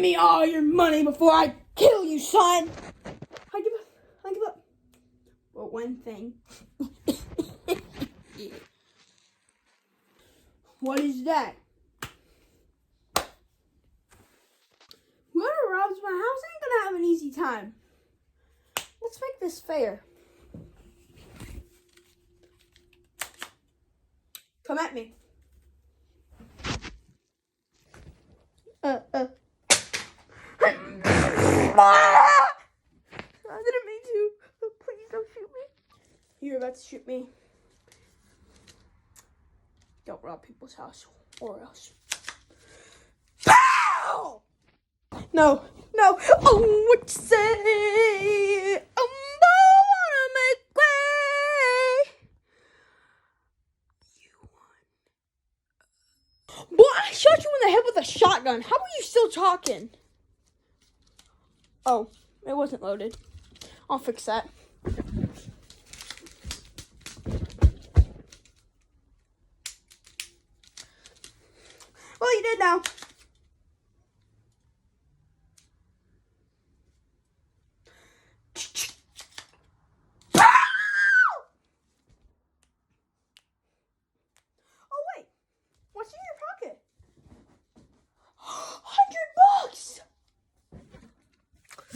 Give me all your money before I kill you, son. I give up. I give up. But one thing. What is that? Whoever robs my house ain't gonna have an easy time. Let's make this fair. Come at me. I didn't mean to. Please don't shoot me. You're about to shoot me. Don't rob people's house or else. Pow! No. Oh, what you say? I wanna make way. You won. Boy, I shot you in the head with a shotgun. How are you still talking? Oh, it wasn't loaded. I'll fix that. Well, you did now. Oh, wait. What's in your pocket?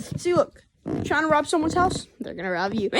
$100! See, look. Trying to rob someone's house? They're gonna rob you.